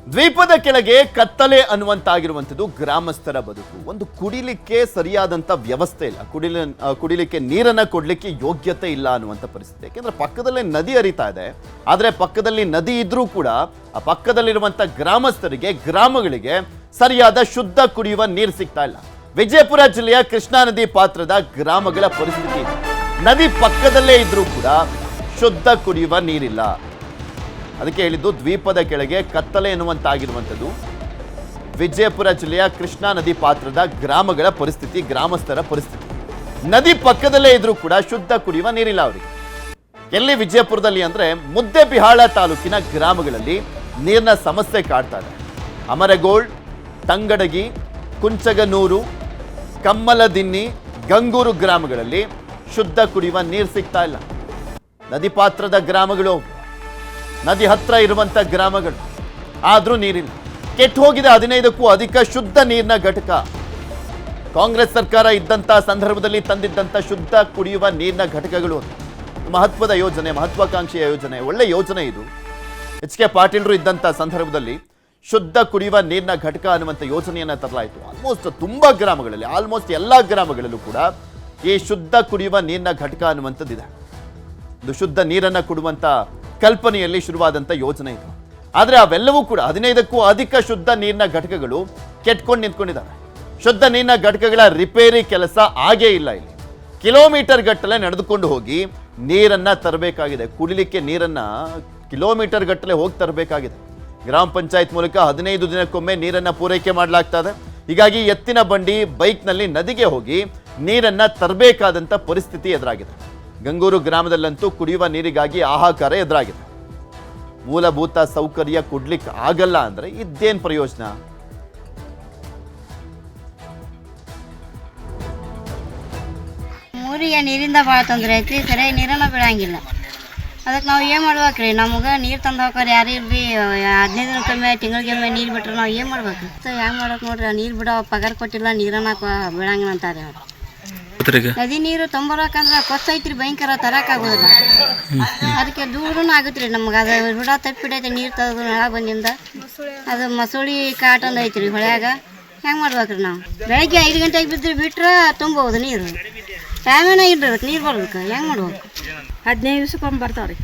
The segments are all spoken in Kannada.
ದ್ವೀಪದ ಕೆಳಗೆ ಕತ್ತಲೆ ಅನ್ನುವಂತಾಗಿರುವಂಥದ್ದು ಗ್ರಾಮಸ್ಥರ ಬದುಕು. ಒಂದು ಕುಡಿಲಿಕ್ಕೆ ಸರಿಯಾದಂಥ ವ್ಯವಸ್ಥೆ ಇಲ್ಲ, ಕುಡಿಲಿಕ್ಕೆ ನೀರನ್ನು ಕೊಡಲಿಕ್ಕೆ ಯೋಗ್ಯತೆ ಇಲ್ಲ ಅನ್ನುವಂಥ ಪರಿಸ್ಥಿತಿ. ಯಾಕೆಂದ್ರೆ ಪಕ್ಕದಲ್ಲೇ ನದಿ ಹರಿತಾ ಇದೆ, ಆದರೆ ಪಕ್ಕದಲ್ಲಿ ನದಿ ಇದ್ರೂ ಕೂಡ ಆ ಪಕ್ಕದಲ್ಲಿರುವಂಥ ಗ್ರಾಮಸ್ಥರಿಗೆ, ಗ್ರಾಮಗಳಿಗೆ ಸರಿಯಾದ ಶುದ್ಧ ಕುಡಿಯುವ ನೀರು ಸಿಗ್ತಾ ಇಲ್ಲ. ವಿಜಯಪುರ ಜಿಲ್ಲೆಯ ಕೃಷ್ಣಾ ನದಿ ಪಾತ್ರದ ಗ್ರಾಮಗಳ ಪರಿಸ್ಥಿತಿ ಇದೆ. ನದಿ ಪಕ್ಕದಲ್ಲೇ ಇದ್ರೂ ಕೂಡ ಶುದ್ಧ ಕುಡಿಯುವ ನೀರಿಲ್ಲ. ಅದಕ್ಕೆ ಹೇಳಿದ್ದು ದ್ವೀಪದ ಕೆಳಗೆ ಕತ್ತಲೆ ಎನ್ನುವಂತಾಗಿರುವಂಥದ್ದು ವಿಜಯಪುರ ಜಿಲ್ಲೆಯ ಕೃಷ್ಣಾ ನದಿ ಪಾತ್ರದ ಗ್ರಾಮಗಳ ಪರಿಸ್ಥಿತಿ, ಗ್ರಾಮಸ್ಥರ ಪರಿಸ್ಥಿತಿ. ನದಿ ಪಕ್ಕದಲ್ಲೇ ಇದ್ರೂ ಕೂಡ ಶುದ್ಧ ಕುಡಿಯುವ ನೀರಿಲ್ಲ ಅವರಿಗೆ. ಎಲ್ಲಿ ವಿಜಯಪುರದಲ್ಲಿ ಅಂದರೆ ಮುದ್ದೇಬಿಹಾಳ ತಾಲೂಕಿನ ಗ್ರಾಮಗಳಲ್ಲಿ ನೀರಿನ ಸಮಸ್ಯೆ ಕಾಡ್ತಾ ಇದೆ. ಅಮರಗೋಳ್, ತಂಗಡಗಿ, ಕುಂಚಗನೂರು, ಕಮ್ಮಲದಿನ್ನಿ, ಗಂಗೂರು ಗ್ರಾಮಗಳಲ್ಲಿ ಶುದ್ಧ ಕುಡಿಯುವ ನೀರು ಸಿಗ್ತಾ ಇಲ್ಲ. ನದಿ ಪಾತ್ರದ ಗ್ರಾಮಗಳು, ನದಿ ಹತ್ರ ಇರುವಂಥ ಗ್ರಾಮಗಳು, ಆದರೂ ನೀರಿಲ್ಲ. ಕೆಟ್ಟು ಹೋಗಿದೆ 15ಕ್ಕೂ ಅಧಿಕ ಶುದ್ಧ ನೀರಿನ ಘಟಕ. ಕಾಂಗ್ರೆಸ್ ಸರ್ಕಾರ ಇದ್ದಂಥ ಸಂದರ್ಭದಲ್ಲಿ ತಂದಿದ್ದಂಥ ಶುದ್ಧ ಕುಡಿಯುವ ನೀರಿನ ಘಟಕಗಳು ಮಹತ್ವದ ಯೋಜನೆ, ಮಹತ್ವಾಕಾಂಕ್ಷೆಯ ಯೋಜನೆ, ಒಳ್ಳೆ ಯೋಜನೆ ಇದು. ಎಚ್.ಕೆ. ಪಾಟೀಲರು ಇದ್ದಂಥ ಸಂದರ್ಭದಲ್ಲಿ ಶುದ್ಧ ಕುಡಿಯುವ ನೀರಿನ ಘಟಕ ಅನ್ನುವಂಥ ಯೋಜನೆಯನ್ನು ತರಲಾಯಿತು. ಆಲ್ಮೋಸ್ಟ್ ತುಂಬ ಗ್ರಾಮಗಳಲ್ಲಿ, ಆಲ್ಮೋಸ್ಟ್ ಎಲ್ಲ ಗ್ರಾಮಗಳಲ್ಲೂ ಕೂಡ ಈ ಶುದ್ಧ ಕುಡಿಯುವ ನೀರಿನ ಘಟಕ ಅನ್ನುವಂಥದ್ದಿದೆ. ಒಂದು ಶುದ್ಧ ನೀರನ್ನು ಕೊಡುವಂಥ ಕಲ್ಪನೆಯಲ್ಲಿ ಶುರುವಾದಂಥ ಯೋಜನೆ ಇದು. ಆದರೆ ಅವೆಲ್ಲವೂ ಕೂಡ 15ಕ್ಕೂ ಅಧಿಕ ಶುದ್ಧ ನೀರಿನ ಘಟಕಗಳು ಕೆಟ್ಕೊಂಡು ನಿಂತ್ಕೊಂಡಿದ್ದಾವೆ. ಶುದ್ಧ ನೀರಿನ ಘಟಕಗಳ ರಿಪೇರಿ ಕೆಲಸ ಆಗೇ ಇಲ್ಲ. ಇಲ್ಲಿ ಕಿಲೋಮೀಟರ್ ಗಟ್ಟಲೆ ನಡೆದುಕೊಂಡು ಹೋಗಿ ನೀರನ್ನು ತರಬೇಕಾಗಿದೆ. ಕುಡಿಲಿಕ್ಕೆ ನೀರನ್ನು ಕಿಲೋಮೀಟರ್ ಗಟ್ಟಲೆ ಹೋಗಿ ತರಬೇಕಾಗಿದೆ. ಗ್ರಾಮ ಪಂಚಾಯತ್ ಮೂಲಕ 15 ದಿನಕ್ಕೊಮ್ಮೆ ನೀರನ್ನು ಪೂರೈಕೆ ಮಾಡಲಾಗ್ತದೆ. ಹೀಗಾಗಿ ಎತ್ತಿನ ಬಂಡಿ, ಬೈಕ್ನಲ್ಲಿ ನದಿಗೆ ಹೋಗಿ ನೀರನ್ನು ತರಬೇಕಾದಂಥ ಪರಿಸ್ಥಿತಿ ಎದುರಾಗಿದೆ. ಗಂಗೂರು ಗ್ರಾಮದಲ್ಲಂತೂ ಕುಡಿಯುವ ನೀರಿಗಾಗಿ ಹಾಹಾಕಾರ ಎದುರಾಗಿದೆ. ಮೂಲಭೂತ ಸೌಕರ್ಯ ಕೊಡ್ಲಿಕ್ಕೆ ಆಗಲ್ಲ ಅಂದ್ರೆ ಇದ್ದೇನು ಪ್ರಯೋಜನ? ಊರಿಗೆ ನೀರಿಂದ ಭಾಳ ತೊಂದರೆ ಐತಿ. ಸರಿಯಾಗಿ ನೀರನ್ನು ಬಿಡಂಗಿಲ್ಲ. ಅದಕ್ಕೆ ನಾವು ಏನು ಮಾಡ್ಬೇಕ್ರಿ? ನಮ್ಗೆ ನೀರು ತಂದು ಹೋಗ್ರಿ ಯಾರು ಇರ್ಬಿ 15 ದಿನಕ್ಕೊಮ್ಮೆ, ತಿಂಗಳಿಗೊಮ್ಮೆ ನೀರು ಬಿಟ್ರೆ ನಾವು ಏನು ಮಾಡ್ಬೇಕು? ಹೆಂಗೆ ಮಾಡ್ಬೇಕು ನೋಡ್ರಿ? ನೀರು ಬಿಡೋ ಪಗಾರ ಕೊಟ್ಟಿಲ್ಲ, ನೀರನ್ನ ಬಿಡಂಗಿಲ್ಲ ಅಂತಾರೆ ಅವ್ರು. ನದಿ ನೀರು ತೊಂಬರ್ಬೇಕಂದ್ರೆ ಕೊಚ್ಚ ಐತ್ರಿ, ಭಯಂಕರ ತರಕಾಗೋದಿಲ್ಲ. ಅದಕ್ಕೆ ದೂರನೂ ಆಗುತ್ತೆ ರೀ ನಮ್ಗೆ. ಅದು ಬಿಡ ತಪ್ಪಿಡೈತೆ ನೀರು ತೆಗೆದು ನಳ ಬಂದಿಂದ. ಅದು ಮಸೂಳಿ ಕಾಟೊಂದು ಐತ್ರಿ ಹೊಳ್ಯಾಗ. ಹೆಂಗೆ ಮಾಡ್ಬೇಕ್ರಿ ನಾವು? ಬೆಳಗ್ಗೆ 5 ಗಂಟೆಗೆ ಬಿದ್ದರೆ ಬಿಟ್ರೆ ತುಂಬೋದು ನೀರು. ಟೈಮೇನ ಇಲ್ರಿ ಅದಕ್ಕೆ ನೀರು ಬರ್ಬೇಕು. ಹೆಂಗೆ ಮಾಡ್ಬೇಕು? 15 ದಿವ್ಸಕ್ಕೊಮ್ಮೆ ಬರ್ತಾವ್ರಿ.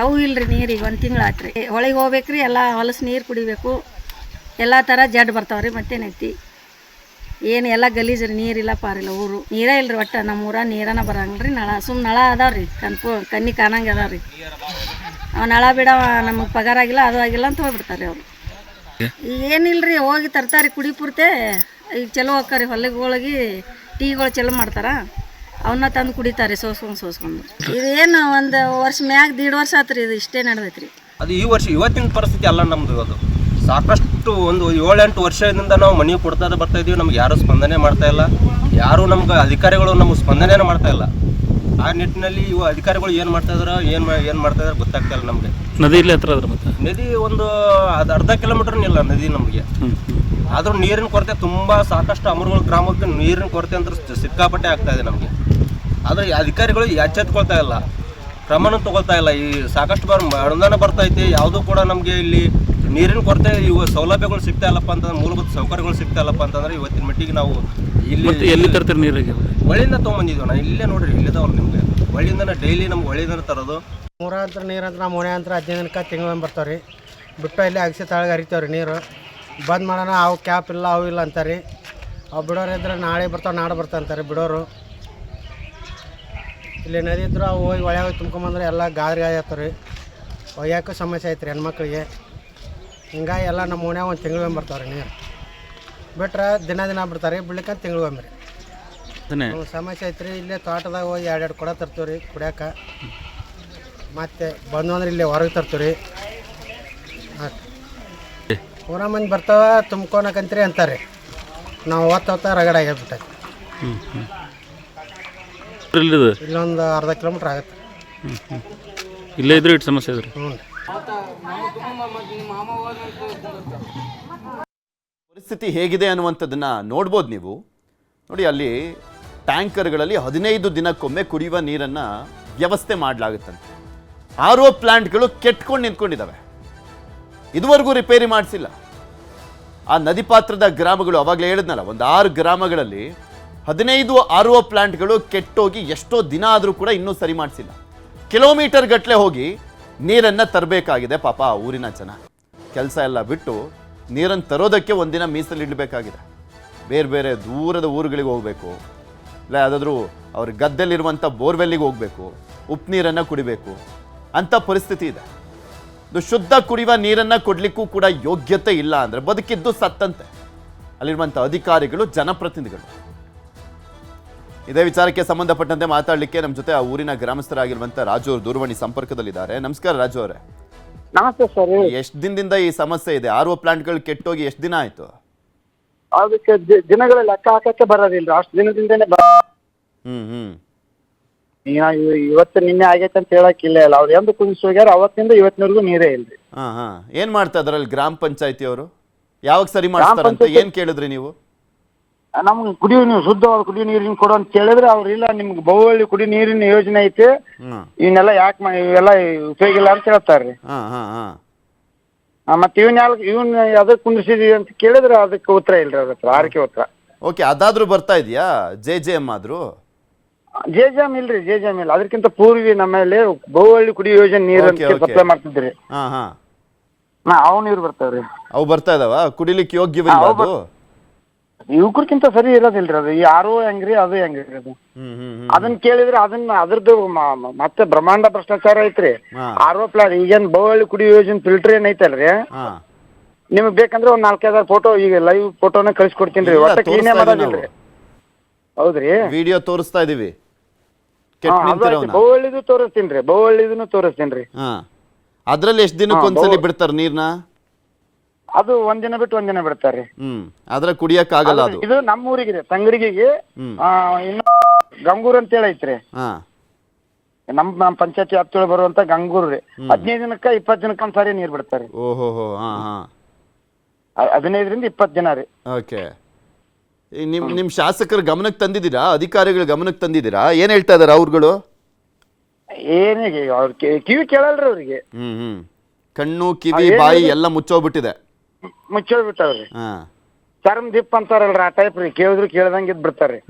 ಅವು ಇಲ್ರಿ ನೀರಿಗೆ 1 ತಿಂಗಳು ಆತ್ರಿ. ಹೊಳಿಗೆ ಹೋಗ್ಬೇಕ್ರಿ, ಎಲ್ಲ ಹೊಲಸು ನೀರು ಕುಡಿಬೇಕು. ಎಲ್ಲ ಥರ ಜಡ್ ಬರ್ತಾವ್ರಿ. ಮತ್ತೇನೈತಿ? ಏನು ಎಲ್ಲ ಗಲೀಜು ರೀ, ನೀರಿಲ್ಲ ಪಾರಿಲ್ಲ. ಊರು ನೀರೇ ಇಲ್ರಿ ಒಟ್ಟು. ನಮ್ಮ ಊರಾಗ ನೀರನ ಬರಂಗಿಲ್ಲ ರೀ. ನಳ ನಳ ಅದಾವ್ರಿ, ಕಣ್ಣಿ ಕಾಣಂಗೆ ಅದಾವ್ರಿ. ಅವು ನಳ ಬಿಡ ನಮಗೆ ಪಗಾರ ಆಗಿಲ್ಲ, ಅದು ಆಗಿಲ್ಲ ಅಂತ ಹೋಗ್ಬಿಡ್ತಾರೆ ಅವರು. ಏನಿಲ್ರಿ, ಹೋಗಿ ತರ್ತಾರೆ ಕುಡಿಪುರ್ತೆ. ಈಗ ಚಲೋ ಹೋಗ್ತಾರೆ ಹೊಲಕ್ಕೆ ಹೋಗಿ ಟೀಗಳು ಚಲೋ ಮಾಡ್ತಾರ, ಅವನ್ನ ತಂದು ಕುಡಿತಾರೆ ಸೋಸ್ಕೊಂಡು. ಇದೇನು ಒಂದು ವರ್ಷ ಮ್ಯಾಗ 1.5 ವರ್ಷ ಆತ್ರಿ. ಇದು ಇಷ್ಟೇ ನಡೆದೈತ್ರಿ. ಅದು ಈ ವರ್ಷ ಇವತ್ತಿನ ಪರಿಸ್ಥಿತಿ ಅಲ್ಲ ನಮ್ಮದು. ಅದು ಸಾಕಷ್ಟು ಒಂದು 7-8 ವರ್ಷದಿಂದ ನಾವು ಮನೆಗೆ ಕೊಡ್ತಾ ಬರ್ತಾ ಇದ್ದೀವಿ. ನಮ್ಗೆ ಯಾರೂ ಸ್ಪಂದನೆ ಮಾಡ್ತಾ ಇಲ್ಲ. ಯಾರೂ ನಮ್ಗೆ ಅಧಿಕಾರಿಗಳು ನಮ್ಗೆ ಸ್ಪಂದನೆ ಮಾಡ್ತಾ ಇಲ್ಲ. ಆ ನಿಟ್ಟಿನಲ್ಲಿ ಇವು ಅಧಿಕಾರಿಗಳು ಏನು ಮಾಡ್ತಾ ಇದಾರೆ, ಏನು ಮಾಡ್ತಾ ಇದಾರೆ ಗೊತ್ತಾಗ್ತಾ ಇಲ್ಲ ನಮಗೆ. ನದಿ ಇಲ್ಲಿ ಹತ್ರ ಅದ್ರ ಮತ್ತೆ ನದಿ ಒಂದು ಅರ್ಧ ಕಿಲೋಮೀಟರ್ ಇಲ್ಲ ನದಿ ನಮಗೆ. ಆದರೂ ನೀರಿನ ಕೊರತೆ ತುಂಬ ಸಾಕಷ್ಟು. ಅಮರಗೋಳ್ ಗ್ರಾಮಕ್ಕೆ ನೀರಿನ ಕೊರತೆ ಅಂತ ಸಿಕ್ಕಾಪಟ್ಟೆ ಆಗ್ತಾ ಇದೆ ನಮಗೆ. ಆದರೆ ಅಧಿಕಾರಿಗಳು ಎಚ್ಚೆತ್ಕೊಳ್ತಾ ಇಲ್ಲ, ಕ್ರಮನೂ ತಗೊಳ್ತಾ ಇಲ್ಲ. ಈ ಸಾಕಷ್ಟು ಅನುದಾನ ಬರ್ತೈತಿ, ಯಾವುದೂ ಕೂಡ ನಮಗೆ ಇಲ್ಲಿ ನೀರಿನ ಕೊರತೆ, ಇವು ಸೌಲಭ್ಯಗಳು ಸಿಗ್ತಾ ಇಲ್ಲಪ್ಪ ಅಂತಂದ್ರೆ, ಮೂಲಭೂತ ಸೌಕರ್ಯಗಳು ಸಿಗ್ತಾ ಇಲ್ಲಪ್ಪ ಅಂತಂದ್ರೆ ಇವತ್ತಿನ ಮಟ್ಟಿಗೆ ನಾವು ಇಲ್ಲಿ ಎಲ್ಲಿ ತರ್ತೀರಿ ನೀರಿಗೆ? ಹೊಳಿಯಿಂದ ತೊಗೊಂಬಂದಿದ್ದೀವಿ ನಾವು. ಇಲ್ಲೇ ನೋಡ್ರಿ, ಇಲ್ಲಿದಾವಲ್ಲ ನಿಮಗೆ. ಹೊಳಿಯಿಂದ ಡೈಲಿ ನಮ್ಗೆ ಹೊಳಿಯಿಂದ ತರೋದು. ಮೂರಂತರ ನೀರಂತ ನಾವು ಮೊನೆ ಅಂತರ 15 ದಿನಕ್ಕೆ ತಿಂಗಳು ಬರ್ತಾವೆ ರೀ. ಬಿಟ್ಟು ಇಲ್ಲಿ ಅಗಸಿ ತಳಗೆ ಹರಿತಾವೆ ರೀ ನೀರು. ಬಂದ್ ಮಾಡೋಣ, ಅವು ಕ್ಯಾಪ್ ಇಲ್ಲ, ಅವು ಇಲ್ಲ ಅಂತಾರೆ ರೀ. ಅವು ಬಿಡೋರು ಇದ್ರೆ ನಾಳೆ ಬರ್ತಾವೆ, ನಾಡು ಬರ್ತಾ ಅಂತಾರೆ ಬಿಡೋರು. ಇಲ್ಲಿ ನದಿ ಇದ್ರು ಅವು ಹೋಗಿ ಹೊಳೆ ಹೋಗಿ ತುಂಬ್ಕೊಂಬಂದ್ರೆ ಎಲ್ಲ ಗಾರಿ ಆಗ್ತಾವೆ ರೀ. ಒಯ್ಯಾಕೂ ಸಮಸ್ಯೆ ಐತೆ ರೀ ಹೆಣ್ಮಕ್ಳಿಗೆ. ಹಿಂಗಾಗಿ ಎಲ್ಲ ನಮ್ಮ ಓಣ್ಯಾಗ 1 ತಿಂಗಳಿಗೊಮ್ಮೆ ಬರ್ತಾವೆ ರೀ ನೀರು. ಬಿಟ್ರೆ ದಿನ ಬಿಡ್ತಾರೆ ರೀ, ಬಿಡ್ಲಿಕ್ಕೆ ತಿಂಗಳಿಗೊಮ್ಮೆ ರೀ. ಸಮಸ್ಯೆ ಐತೆ ರೀ. ಇಲ್ಲೇ ತೋಟದಾಗ ಹೋಗಿ 2 ಕೊಡ ತರ್ತೀವಿ ರೀ ಕುಡಿಯೋಕೆ. ಮತ್ತು ಬಂದು ಅಂದ್ರೆ ಇಲ್ಲೇ ಹೊರಗೆ ತರ್ತೀವಿ ರೀ. ಪೂರಾ ಮಂದಿ ಬರ್ತಾವೆ ತುಂಬ್ಕೊಳಕಂತ್ರಿ ಅಂತಾರೆ. ನಾವು ಓದ್ತಾ ರಗಡ ಆಗ್ಬಿಟ್ಟೈತೆ. ಇಲ್ಲೊಂದು ಅರ್ಧ ಕಿಲೋಮೀಟ್ರ್ ಆಗುತ್ತೆ. ಇಲ್ಲೇ ಇದ್ರೆ ಇಟ್ಟು ಸಮಸ್ಯೆ ಇದೆ. ಹ್ಞೂ. ಪರಿಸ್ಥಿತಿ ಹೇಗಿದೆ ಅನ್ನುವಂಥದ್ದನ್ನ ನೋಡ್ಬೋದು ನೀವು. ನೋಡಿ, ಅಲ್ಲಿ ಟ್ಯಾಂಕರ್ಗಳಲ್ಲಿ 15 ದಿನಕ್ಕೊಮ್ಮೆ ಕುಡಿಯುವ ನೀರನ್ನು ವ್ಯವಸ್ಥೆ ಮಾಡಲಾಗುತ್ತಂತೆ. RO ಪ್ಲಾಂಟ್ಗಳು ಕೆಟ್ಕೊಂಡು ನಿಂತ್ಕೊಂಡಿದ್ದಾವೆ. ಇದುವರೆಗೂ ರಿಪೇರಿ ಮಾಡಿಸಿಲ್ಲ. ಆ ನದಿ ಪಾತ್ರದ ಗ್ರಾಮಗಳು, ಅವಾಗಲೇ ಹೇಳಿದ್ನಲ್ಲ, ಒಂದು 6 ಗ್ರಾಮಗಳಲ್ಲಿ 15 RO ಪ್ಲಾಂಟ್ಗಳು ಕೆಟ್ಟೋಗಿ ಎಷ್ಟೋ ದಿನ ಆದರೂ ಕೂಡ ಇನ್ನೂ ಸರಿ ಮಾಡಿಸಿಲ್ಲ. ಕಿಲೋಮೀಟರ್ ಗಟ್ಟಲೆ ಹೋಗಿ ನೀರನ್ನು ತರಬೇಕಾಗಿದೆ ಪಾಪ ಆ ಊರಿನ ಜನ. ಕೆಲಸ ಎಲ್ಲ ಬಿಟ್ಟು ನೀರನ್ನು ತರೋದಕ್ಕೆ ಒಂದಿನ ಮೀಸಲಿಡಬೇಕಾಗಿದೆ. ಬೇರೆ ಬೇರೆ ದೂರದ ಊರುಗಳಿಗೆ ಹೋಗಬೇಕು, ಇಲ್ಲ ಯಾವುದಾದ್ರೂ ಅವ್ರ ಗದ್ದೆಲಿರುವಂಥ ಬೋರ್ವೆಲ್ಲಿಗೆ ಹೋಗಬೇಕು, ಉಪ್ಪು ನೀರನ್ನು ಕುಡಿಬೇಕು ಅಂಥ ಪರಿಸ್ಥಿತಿ ಇದೆ. ಇದು ಶುದ್ಧ ಕುಡಿಯುವ ನೀರನ್ನು ಕೊಡಲಿಕ್ಕೂ ಕೂಡ ಯೋಗ್ಯತೆ ಇಲ್ಲ ಅಂದರೆ ಬದುಕಿದ್ದು ಸತ್ತಂತೆ ಅಲ್ಲಿರುವಂಥ ಅಧಿಕಾರಿಗಳು, ಜನಪ್ರತಿನಿಧಿಗಳು. ಇದೇ ವಿಚಾರಕ್ಕೆ ಸಂಬಂಧಪಟ್ಟಂತೆ ಮಾತಾಡಲಿಕ್ಕೆ ನಮ್ಮ ಜೊತೆ ಆ ಊರಿನ ಗ್ರಾಮಸ್ಥರಾಗಿರುವಂಥ ರಾಜು ಅವರು ದೂರವಾಣಿ ಸಂಪರ್ಕದಲ್ಲಿದ್ದಾರೆ. ನಮಸ್ಕಾರ ರಾಜು ಅವರೇ. ನಮಸ್ತೆ ಸರ್. ಎಷ್ಟು ದಿನದಿಂದ ಈ ಸಮಸ್ಯೆ ಇದೆ? RO ಪ್ಲಾಂಟ್ಗಳು ಕೆಟ್ಟೋಗಿ ಎಷ್ಟು ದಿನ ಆಯ್ತು? ಅದಕ್ಕೆ ದಿನಗಳ ಲೆಕ್ಕ ಹಾಕಕ್ಕೆ ಬರೋದಿಲ್ಲ, ಅಷ್ಟು ದಿನದಿಂದನೇ ಇವತ್ತು ನಿನ್ನೆ ಆಗೈತೆ ಅಂತ ಹೇಳಕ್ಕಿಲ್ಲ. ಇಲ್ಲ, ಅವ್ರು ಎಂದು ಕುದಿಸಿ ಹೋಗ್ಯಾರ, ಅವತ್ತಿಂದ ಇವತ್ತಿನವರೆಗೂ ನೀರೇ ಇಲ್ರಿ. ಏನ್ ಮಾಡ್ತಾ ಇದಾರೆ ಗ್ರಾಮ ಪಂಚಾಯತಿ ಅವರು? ಯಾವಾಗ ಸರಿ ಮಾಡ್ತಾರಂತ ಏನ್ ಕೇಳಿದ್ರಿ ನೀವು? ನಮ್ಗೆ ಕುಡಿಯೋ ನೀರು, ಶುದ್ಧವಾದ ಕುಡಿಯೋ ನೀರಿನ ಕೊಡು ಅಂತ ಕೇಳಿದ್ರೆ ಅವ್ರು ಇಲ್ಲ, ನಿಮ್ಗೆ ಬಹುವಳ್ಳಿ ಕುಡಿಯೋ ನೀರಿನ ಯೋಜನೆ ಐತಿ, ಇವನ್ನೆಲ್ಲ ಯಾಕೆ ಇವೆಲ್ಲ ಉಪಯೋಗ ಇಲ್ಲ ಅಂತ ಹೇಳ್ತಾರ್ರಿ. ಮತ್ತೆ ಇವನ್ ಅದಕ್ಕೆ ಕುಂದಿಸಿದೀವಿ ಅಂತ ಕೇಳಿದ್ರೆ ಅದಕ್ಕೆ ಉತ್ತರ ಇಲ್ರಿ, ಅವ್ರ ಹತ್ರ ಆರ್ಕೆ ಉತ್ತರ. ಓಕೆ, ಅದಾದ್ರೂ ಬರ್ತಾ ಇದೆಯಾ? JJM ಆದ್ರೂ? JJM ಇಲ್ರಿ, JJM ಇಲ್ಲ. ಅದಕ್ಕಿಂತ ಪೂರ್ವಿ ನಮ್ಮಲ್ಲಿ ಬಹುವಳ್ಳಿ ಕುಡಿಯೋ ಯೋಜನೆ ನೀರು ಸಪ್ಲೈ ಮಾಡ್ತಿದ್ರಿ. ಅವು ನೀರು ಬರ್ತಾವ್ರಿ. ಅವು ಬರ್ತಾ ಇದಾವ? ಕುಡಿಲಿಕ್ಕೆ ಯೋಗ್ಯವಿಲ್ಲ ಅದು? ಯುವಕರ್ಕಿಂತ ಸರಿ ಇರೋದಿಲ್ರಿ ಅದು. ಯಾರು ಹೆಂಗ್ರಿ, ಅದು ಹೆಂಗ್ರಿ ಅದು. ಅದನ್ನ ಕೇಳಿದ್ರೆ ಅದ್ರದ್ದು ಮತ್ತೆ ಬ್ರಹ್ಮಾಂಡ ಭ್ರಷ್ಟಾಚಾರ ಐತ್ರಿ. RO ಪ್ಲಾಂಟ್ ಈಗೇನ್ ಬಹುವಳ್ಳಿ ಕುಡಿಯೋ ಯೋಜನೆ ಫಿಲ್ಟರ್ ಏನ್ ಐತಲ್ರಿ, ನಿಮ್ಗ್ ಬೇಕಂದ್ರೆ ಒಂದ್ 4-5 ಫೋಟೋ ಈಗ ಲೈವ್ ಫೋಟೋನ ಕಳ್ಸಿಕೊಡ್ತೀನಿ. ಒಟ್ಟ ಕ್ಲೀನೇ ಮಾಡೋದಿಲ್ರಿ. ಹೌದ್ರಿ, ವಿಡಿಯೋ ತೋರಿಸ್ತಾ ಇದೀವಿ. ಬಹುವಳ್ಳಿದು ತೋರಿಸ್ತೀನ್ರಿ, ಬಹುವಳ್ಳಿದೂ ತೋರಿಸ್ತೀನ್ರಿ. ಅದ್ರಲ್ಲಿ ಎಷ್ಟು ದಿನಕ್ಕೆ ಒಂದ್ಸಲಿ ಬಿಡ್ತಾರ ನೀರ್ನ? ಅದು ಒಂದಿನ ಬಿಟ್ಟು ಒಂದಿನ ಬಿಡ್ತಾರ್ರಿ. ಅದ್ರ ಕುಡಿಯಕ್ ಆಗಲ್ಲ ಅದು. ಇದು ನಮ್ಮ ಊರಿಗೆ ತಂಗಡಿಗೆ ಇನ್ನು ಗಂಗೂರ್ ಅಂತ ಹೇಳಿ ಐತ್ರಿ. ನಮ್ಮ ಪಂಚಾಯತಿ ವ್ಯಾಪ್ತಿಯೊಳಗೆ ಬರುವಂತ ಗಂಗೂರ್ ರೀ. 15 ದಿನಕ್ಕ 20 ದಿನಕ್ಕ ಒಂದ್ಸಾರಿ ನೀರ್ ಬಿಡ್ತಾರೆ. ಓಹೋ, 15ರಿಂದ 20 ದಿನ ರೀ. ಓಕೆ, ನಿಮ್ ಶಾಸಕರ ಗಮನಕ್ಕೆ ತಂದಿದ್ದೀರಾ? ಅಧಿಕಾರಿಗಳ ಗಮನಕ್ಕೆ ತಂದಿದ್ದೀರಾ? ಏನ್ ಹೇಳ್ತಾ ಇದಾರೆ ಅವ್ರುಗಳು? ಏನಿಗೆ ಅವ್ರ ಕಿವಿ ಕೇಳಲ್ರಿ ಅವ್ರಿಗೆ. ಕಣ್ಣು ಕಿವಿ ಬಾಯಿ ಎಲ್ಲ ಮುಚ್ಚೋಗ್ಬಿಟ್ಟಿದೆ. ಮುಚ್ಚೋಗ್ಬಿಟ್ಟವ್ರಿ. ಚರ್ಮ ದಿಪ್ ಅಂತಾರಲ್ರಿ, ಆ ಟೈಪ್ ರೀ. ಕೇಳಿದ್ರು ಕೇಳ್ದಂಗ ಇದ್ ಬಿಡ್ತಾರ್ರಿ.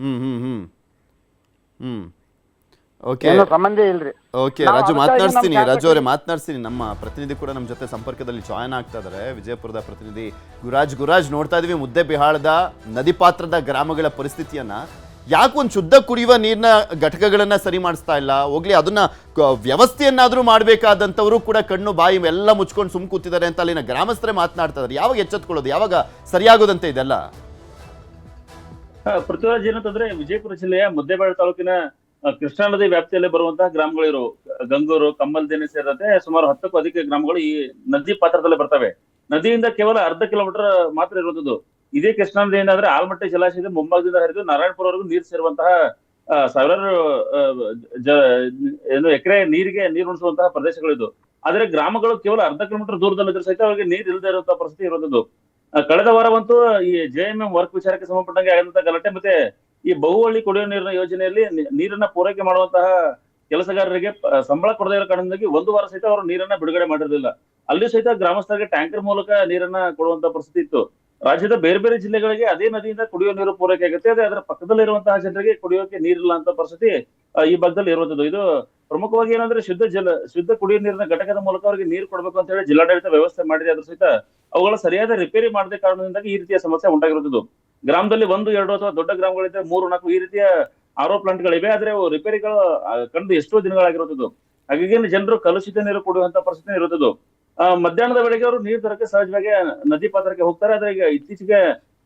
ಓಕೆ, ಸಂಬಂಧ ಇಲ್ರಿ. ಓಕೆ ರಾಜು, ಮಾತನಾಡ್ತೀನಿ. ರಾಜು ಅವರೇ ಮಾತನಾಡ್ತೀನಿ. ನಮ್ಮ ಪ್ರತಿನಿಧಿ ಕೂಡ ನಮ್ಮ ಜೊತೆ ಸಂಪರ್ಕದಲ್ಲಿ ಜಾಯ್ನ್ ಆಗ್ತಾ ಇದಾರೆ, ವಿಜಯಪುರದ ಪ್ರತಿನಿಧಿ ಗುರಾಜ್. ನೋಡ್ತಾ ಇದೀವಿ ಮುದ್ದೇಬಿಹಾಳದ ನದಿ ಪಾತ್ರದ ಗ್ರಾಮಗಳ ಪರಿಸ್ಥಿತಿಯನ್ನ. ಯಾಕೆ ಒಂದು ಶುದ್ಧ ಕುಡಿಯುವ ನೀರಿನ ಘಟಕಗಳನ್ನ ಸರಿ ಮಾಡಿಸ್ತಾ ಇಲ್ಲ? ಹೋಗ್ಲಿ, ಅದನ್ನ ವ್ಯವಸ್ಥೆಯನ್ನಾದ್ರೂ ಮಾಡಬೇಕಾದಂಥವರು ಕೂಡ ಕಣ್ಣು ಬಾಯಿ ಎಲ್ಲ ಮುಚ್ಕೊಂಡು ಸುಮ್ ಕೂತಿದ್ದಾರೆ ಅಂತ ಅಲ್ಲಿನ ಗ್ರಾಮಸ್ಥರೇ ಮಾತನಾಡ್ತಾ ಇದ್ದಾರೆ. ಯಾವಾಗ ಎಚ್ಚೆತ್ಕೊಳ್ಳೋದು, ಯಾವಾಗ ಸರಿಯಾಗೋದಂತೆ ಇದೆಲ್ಲ? ಪೃಥ್ವಿರಾಜ್, ಏನಂತಂದ್ರೆ ವಿಜಯಪುರ ಜಿಲ್ಲೆಯ ಮುದ್ದೇಬಿಹಾಳ ತಾಲೂಕಿನ ಕೃಷ್ಣಾ ನದಿ ವ್ಯಾಪ್ತಿಯಲ್ಲಿ ಬರುವಂತಹ ಗ್ರಾಮಗಳಿರು ಗಂಗೂರು, ಕಮ್ಮಲ್ದೇನೆ ಸೇರಿದಂತೆ ಸುಮಾರು 10ಕ್ಕೂ ಅಧಿಕ ಗ್ರಾಮಗಳು ಈ ನದಿ ಪಾತ್ರದಲ್ಲೇ ಬರ್ತವೆ. ನದಿಯಿಂದ ಕೇವಲ ಅರ್ಧ ಕಿಲೋಮೀಟರ್ ಮಾತ್ರ ಇರುವಂತದ್ದು. ಇದೇ ಕೃಷ್ಣಾ ನದಿಯಿಂದ ಅಂದ್ರೆ ಆಲ್ಮಟ್ಟಿ ಜಲಾಶಯದ ಮುಂಭಾಗದಿಂದ ಹರಿದು ನಾರಾಯಣಪುರವರೆಗೂ ನೀರು ಸೇರುವಂತಹ ಸಾವಿರಾರು ಎಕರೆ ನೀರು ಉಣಿಸುವಂತಹ ಪ್ರದೇಶಗಳಿದು. ಆದ್ರೆ ಗ್ರಾಮಗಳು ಕೇವಲ ಅರ್ಧ ಕಿಲೋಮೀಟರ್ ದೂರದಲ್ಲಿದ್ರೂ ಸಹಿತ ಅವರಿಗೆ ನೀರು ಇಲ್ಲದೆ ಇರುವಂತಹ ಪರಿಸ್ಥಿತಿ ಇರುವಂತದ್ದು. ಕಳೆದ ವಾರವಂತೂ ಈ JMM ವರ್ಕ್ ವಿಚಾರಕ್ಕೆ ಸಂಬಂಧಪಟ್ಟಂಗೆ ಆಗಿರುವಂತಹ ಗಲಾಟೆ ಮತ್ತೆ ಈ ಬಹುವಳ್ಳಿ ಕುಡಿಯುವ ನೀರಿನ ಯೋಜನೆಯಲ್ಲಿ ನೀರನ್ನ ಪೂರೈಕೆ ಮಾಡುವಂತಹ ಕೆಲಸಗಾರರಿಗೆ ಸಂಬಳ ಕೊಡದೇ ಇರೋ ಕಾರಣದಿಂದಾಗಿ 1 ವಾರ ಸಹಿತ ಅವರು ನೀರನ್ನ ಬಿಡುಗಡೆ ಮಾಡಿರಲಿಲ್ಲ. ಅಲ್ಲಿ ಸಹಿತ ಗ್ರಾಮಸ್ಥರಿಗೆ ಟ್ಯಾಂಕರ್ ಮೂಲಕ ನೀರನ್ನ ಕೊಡುವಂತ ಪರಿಸ್ಥಿತಿ ಇತ್ತು. ರಾಜ್ಯದ ಬೇರೆ ಬೇರೆ ಜಿಲ್ಲೆಗಳಿಗೆ ಅದೇ ನದಿಯಿಂದ ಕುಡಿಯುವ ನೀರು ಪೂರೈಕೆ ಆಗುತ್ತೆ. ಅದೇ ಅದರ ಪಕ್ಕದಲ್ಲಿರುವಂತಹ ಜನರಿಗೆ ಕುಡಿಯೋಕೆ ನೀರಿಲ್ಲ ಅಂತ ಪರಿಸ್ಥಿತಿ ಈ ಭಾಗದಲ್ಲಿ ಇರುವಂತದ್ದು. ಇದು ಪ್ರಮುಖವಾಗಿ ಏನಂದ್ರೆ ಶುದ್ಧ ಕುಡಿಯುವ ನೀರಿನ ಘಟಕದ ಮೂಲಕ ಅವರಿಗೆ ನೀರು ಕೊಡಬೇಕು ಅಂತ ಹೇಳಿ ಜಿಲ್ಲಾಡಳಿತ ವ್ಯವಸ್ಥೆ ಮಾಡಿದೆ. ಅದ್ರ ಸಹಿತ ಅವುಗಳ ಸರಿಯಾದ ರಿಪೇರಿ ಮಾಡದೆ ಕಾರಣದಿಂದಾಗಿ ಈ ರೀತಿಯ ಸಮಸ್ಯೆ ಉಂಟಾಗಿರುತ್ತದೆ. ಗ್ರಾಮದಲ್ಲಿ 1-2 ಅಥವಾ ದೊಡ್ಡ ಗ್ರಾಮಗಳಿದ್ರೆ 3-4 ಈ ರೀತಿಯ RO ಪ್ಲಾಂಟ್ಗಳಿವೆ. ಆದ್ರೆ ಅವು ರಿಪೇರಿಗಳು ಕಂಡು ಎಷ್ಟೋ ದಿನಗಳಾಗಿರುತ್ತದೆ. ಹಾಗಾಗಿ ಜನರು ಕಲುಷಿತ ನೀರು ಕುಡಿಯುವಂತ ಪರಿಸ್ಥಿತಿ ಇರುತ್ತದೆ. ಮಧ್ಯಾಹ್ನದ ವೇಳೆಗೆ ಅವರು ನೀರು ತರಕ್ಕೆ ಸಹಜವಾಗಿ ನದಿ ಪಾತ್ರಕ್ಕೆ ಹೋಗ್ತಾರೆ. ಆದ್ರೆ ಈಗ ಇತ್ತೀಚೆಗೆ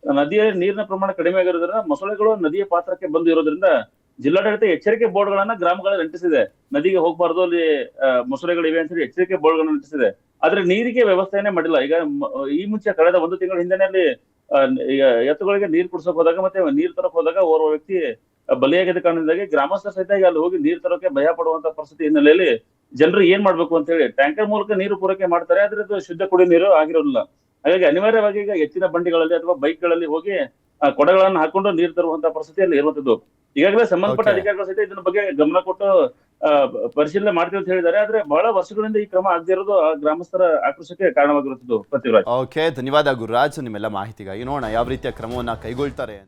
ನದಿಯ ನೀರಿನ ಪ್ರಮಾಣ ಕಡಿಮೆ ಆಗಿರೋದ್ರಿಂದ ಮೊಸಳೆಗಳು ನದಿಯ ಪಾತ್ರಕ್ಕೆ ಬಂದು ಇರೋದ್ರಿಂದ ಜಿಲ್ಲಾಡಳಿತ ಎಚ್ಚರಿಕೆ ಬೋರ್ಡ್ಗಳನ್ನ ಗ್ರಾಮಗಳಲ್ಲಿ ಅಂಟಿಸಿದೆ. ನದಿಗೆ ಹೋಗ್ಬಾರ್ದು, ಅಲ್ಲಿ ಮೊಸಳೆಗಳಿವೆ ಅಂತ ಹೇಳಿ ಎಚ್ಚರಿಕೆ ಬೋರ್ಡ್ಗಳನ್ನ ಅಂಟಿಸಿದೆ. ಆದ್ರೆ ನೀರಿಗೆ ವ್ಯವಸ್ಥೆನೇ ಮಾಡಿಲ್ಲ. ಈಗ ಈ ಮುಂಚೆ ಕಳೆದ 1 ತಿಂಗಳ ಹಿಂದೆನೆ ಅಲ್ಲಿ ಎತ್ತುಗಳಿಗೆ ನೀರು ಕುಡ್ಸಕ್ ಹೋದಾಗ ಮತ್ತೆ ನೀರು ತರಕ್ ಹೋದಾಗ ಓರ್ವ ವ್ಯಕ್ತಿ ಬಲಿಯಾಗಿದ್ದ ಕಾರಣದಿಂದಾಗಿ ಗ್ರಾಮಸ್ಥರ ಸಹಿತ ಅಲ್ಲಿ ಹೋಗಿ ನೀರು ತರೋಕೆ ಭಯ ಪಡುವಂತ ಪರಿಸ್ಥಿತಿ ಹಿನ್ನೆಲೆಯಲ್ಲಿ ಜನರು ಏನ್ ಮಾಡ್ಬೇಕು ಅಂತ ಹೇಳಿ ಟ್ಯಾಂಕರ್ ಮೂಲಕ ನೀರು ಪೂರೈಕೆ ಮಾಡ್ತಾರೆ. ಆದ್ರೆ ಅದು ಶುದ್ಧ ಕುಡಿಯುವ ನೀರು ಆಗಿರೋದಿಲ್ಲ. ಹಾಗಾಗಿ ಅನಿವಾರ್ಯವಾಗಿ ಈಗ ಹೆಚ್ಚಿನ ಬಂಡಿಗಳಲ್ಲಿ ಅಥವಾ ಬೈಕ್ಗಳಲ್ಲಿ ಹೋಗಿ ಕೊಡಗಳನ್ನು ಹಾಕೊಂಡು ನೀರು ತರುವಂತ ಪರಿಸ್ಥಿತಿಯಲ್ಲಿ ಇರುವಂತದ್ದು. ಈಗಾಗಲೇ ಸಂಬಂಧಪಟ್ಟ ಅಧಿಕಾರಿಗಳ ಸಹಿತ ಇದನ್ನ ಬಗ್ಗೆ ಗಮನ ಕೊಟ್ಟು ಪರಿಶೀಲನೆ ಮಾಡ್ತೀವಿ ಅಂತ ಹೇಳಿದ್ದಾರೆ. ಆದ್ರೆ ಬಹಳ ವರ್ಷಗಳಿಂದ ಈ ಕ್ರಮ ಆಗದೆ ಇರೋದು ಆ ಗ್ರಾಮಸ್ಥರ ಆಕ್ರೋಶಕ್ಕೆ ಕಾರಣವಾಗಿರುತ್ತದೆ. ಪೃಥ್ವಿರಾಜ್. ಓಕೆ, ಧನ್ಯವಾದ ಗುರುರಾಜ್ ನಿಮ್ಮೆಲ್ಲ ಮಾಹಿತಿಗಾಗಿ. ನೋಡೋಣ ಯಾವ ರೀತಿಯ ಕ್ರಮವನ್ನ ಕೈಗೊಳ್ತಾರೆ.